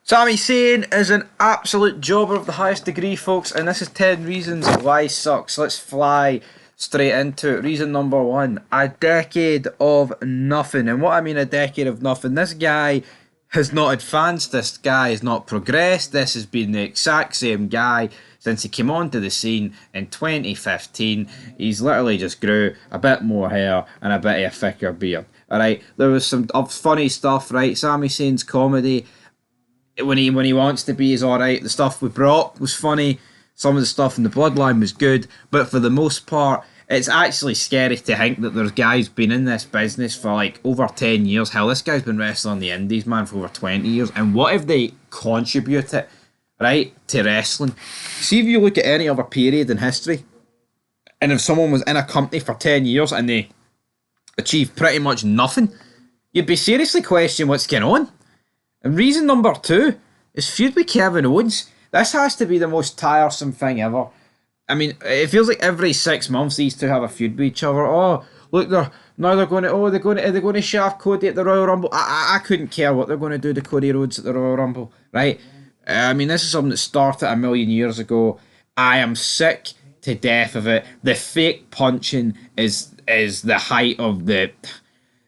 Sami Zayn is an absolute jobber of the highest degree, folks, and this is 10 reasons why he sucks. Let's fly straight into it. Reason number one, a decade of nothing. And what I mean a decade of nothing, this guy has not advanced, this guy has not progressed, this has been the exact same guy since he came onto the scene in 2015. He's literally just grew a bit more hair and a bit of a thicker beard. Alright, there was some funny stuff, right? Sami Zayn's comedy when he wants to be is alright. The stuff with Brock was funny. Some of the stuff in the Bloodline was good, but for the most part, it's actually scary to think that there's guys been in this business for like over 10 years. Hell, this guy's been wrestling on the indies, man, for over 20 years. And what if they contributed, right, to wrestling? See if you look at any other period in history, and if someone was in a company for 10 years and they achieved pretty much nothing, you'd be seriously questioning what's going on. And reason number two is feud with Kevin Owens. This has to be the most tiresome thing ever. I mean, it feels like every 6 months these two have a feud with each other. Oh, look, they're going to shaft Cody at the Royal Rumble. I couldn't care what they're going to do to Cody Rhodes at the Royal Rumble, right? I mean, this is something that started a million years ago. I am sick to death of it. The fake punching is the height of the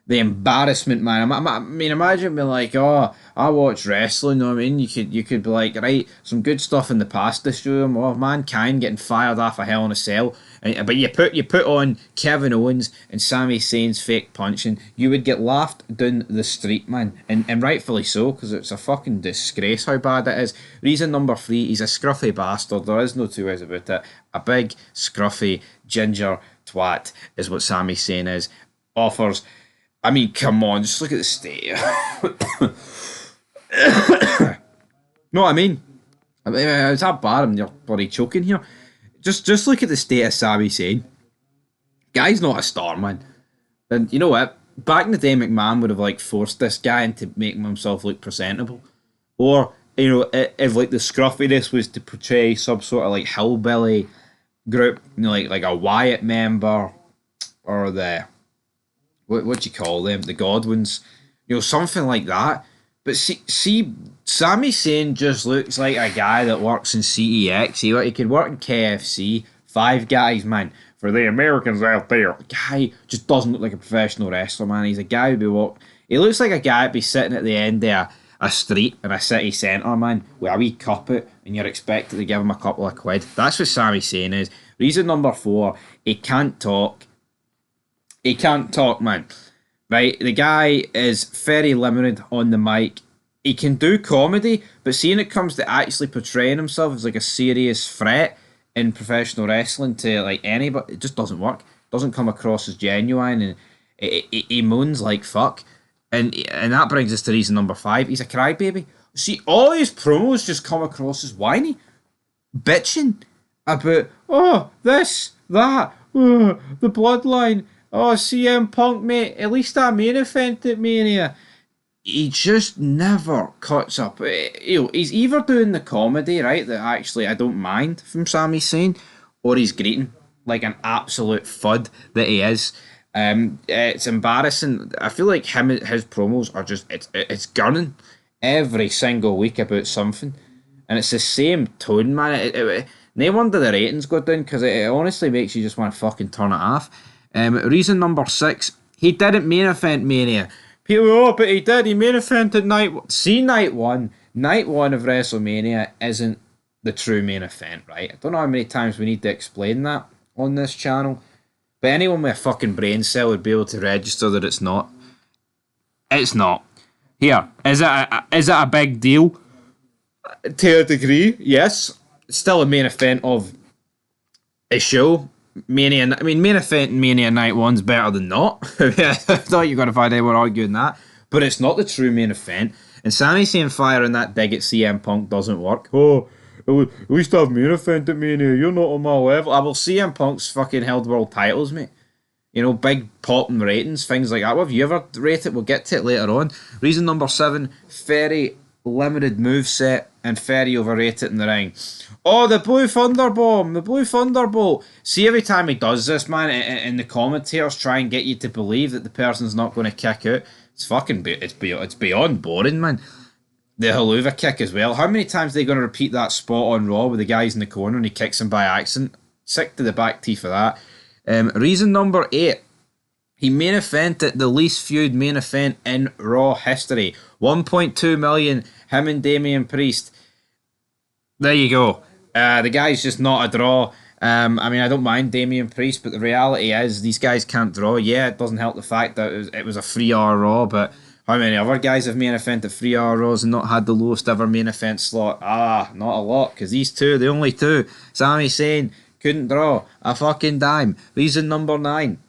embarrassment, man. I mean, imagine being like, oh, I watch wrestling, you know what I mean? You could be like, right, some good stuff in the past to show them. Oh, Mankind getting fired off a Hell in a Cell. But you put on Kevin Owens and Sami Zayn's fake punching, you would get laughed down the street, man. And rightfully so, because it's a fucking disgrace how bad it is. Reason number three, he's a scruffy bastard. There is no two ways about it. A big, scruffy, ginger twat is what Sami Zayn is. Offers... I mean, come on, just look at the state. No, I mean, it's that bad. I'm bloody choking here. Just look at the state of Sami Zayn. Guy's not a star, man. And you know what? Back in the day, McMahon would have like forced this guy into making himself look presentable, or you know, if like the scruffiness was to portray some sort of like hillbilly group, you know, like a Wyatt member, or the what do you call them? The Godwins, you know, something like that. But see, Sami Zayn just looks like a guy that works in CEX. He could work in KFC. Five Guys, man. For the Americans out there, guy just doesn't look like a professional wrestler, man. He's a guy who'd be He looks like a guy who'd be sitting at the end of a street in a city centre, man, with a wee cuppet, and you're expected to give him a couple of quid. That's what Sami Zayn is. Reason number four, he can't talk. He can't talk, man. Right? The guy is very limited on the mic. He can do comedy, but seeing it comes to actually portraying himself as like a serious threat in professional wrestling to like anybody, it just doesn't work. Doesn't come across as genuine, and he moans like fuck. And that brings us to reason number five. He's a crybaby. See, all his promos just come across as whiny, bitching about, oh, this, that, oh, the bloodline. Oh, CM Punk, mate, at least I main event at Mania. He just never cuts up. You know, he's either doing the comedy, right, that actually I don't mind from Sami Zayn, or he's greeting like an absolute fud that he is. It's embarrassing. I feel like his promos are just, it's gunning every single week about something. And it's the same tone, man. No wonder the ratings go down, because it honestly makes you just want to fucking turn it off. Reason number six, he didn't main event Mania. People, oh, but he did. He main evented night one. Night one of WrestleMania isn't the true main event, right? I don't know how many times we need to explain that on this channel, but anyone with a fucking brain cell would be able to register that it's not. It's not. Here, is it a big deal? To a degree, yes. It's still a main event of a show. Mania, I mean, main event and Mania Night 1's better than not. I thought you were going to find anyone arguing that. But it's not the true main event. And Sami Zayn firing that dig at CM Punk doesn't work. Oh, at least I have main event at Mania. You're not on my level. Well, CM Punk's fucking held world titles, mate. You know, big popping ratings, things like that. What have you ever rated? We'll get to it later on. Reason number seven, very limited moveset and very overrated in the ring. Oh, the Blue Thunderbomb, the Blue Thunderbolt. See, every time he does this, man, and the commentators try and get you to believe that the person's not going to kick out, it's fucking, it's beyond boring, man. the haluva kick as well. How many times are they going to repeat that spot on Raw with the guys in the corner and he kicks him by accident? Sick to the back teeth of that. Reason number 8. He main evented the least feud main event in Raw history. 1.2 million, him and Damian Priest. There you go. The guy's just not a draw. I mean, I don't mind Damian Priest, but the reality is these guys can't draw. Yeah, it doesn't help the fact that it was a 3-hour Raw, but how many other guys have main evented 3-hour Raws and not had the lowest ever main event slot? Not a lot, because these two, the only two, Sami Zayn couldn't draw a fucking dime. Reason number 9.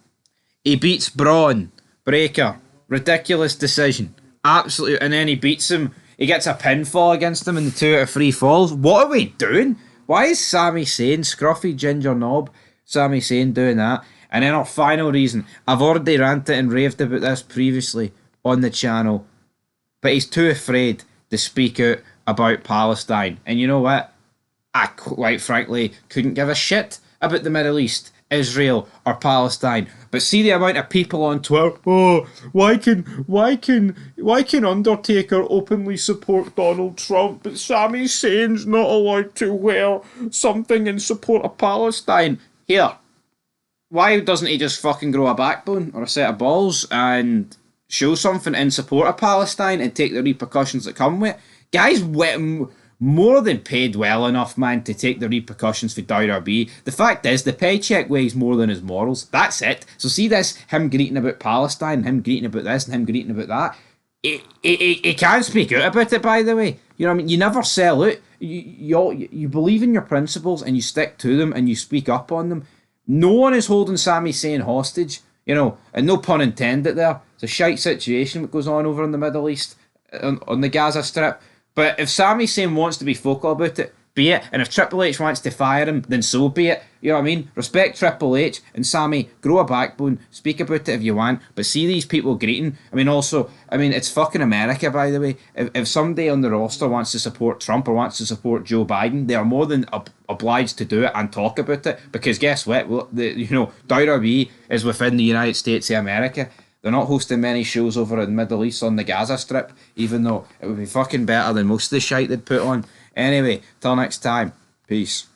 He beats Braun Breaker. Ridiculous decision. Absolutely. And then he beats him. He gets a pinfall against him in the 2 out of 3 falls. What are we doing? Why is Sami Zayn, scruffy ginger knob, Sami Zayn doing that? And then our final reason. I've already ranted and raved about this previously on the channel. But he's too afraid to speak out about Palestine. And you know what? I quite frankly couldn't give a shit about the Middle East, Israel or Palestine. But see the amount of people on Twitter, why can Undertaker openly support Donald Trump, but Sami Zayn's not allowed to wear something in support of Palestine? Here, why doesn't he just fucking grow a backbone or a set of balls and show something in support of Palestine and take the repercussions that come with it? Guys, more than paid well enough, man, to take the repercussions for WWE. The fact is, the paycheck weighs more than his morals. That's it. So see this, him greeting about Palestine, him greeting about this, and him greeting about that. He can't speak out about it, by the way. You know what I mean? You never sell out. You believe in your principles, and you stick to them, and you speak up on them. No one is holding Sami Zayn hostage, you know, and no pun intended there. It's a shite situation that goes on over in the Middle East, on the Gaza Strip. But if Sami Zayn wants to be vocal about it, be it. And if Triple H wants to fire him, then so be it. You know what I mean? Respect Triple H and Sami, grow a backbone, speak about it if you want. But see these people greeting. It's fucking America, by the way. If somebody on the roster wants to support Trump or wants to support Joe Biden, they are more than obliged to do it and talk about it. Because guess what? WWE is within the United States of America. They're not hosting many shows over in the Middle East on the Gaza Strip, even though it would be fucking better than most of the shite they'd put on. Anyway, till next time. Peace.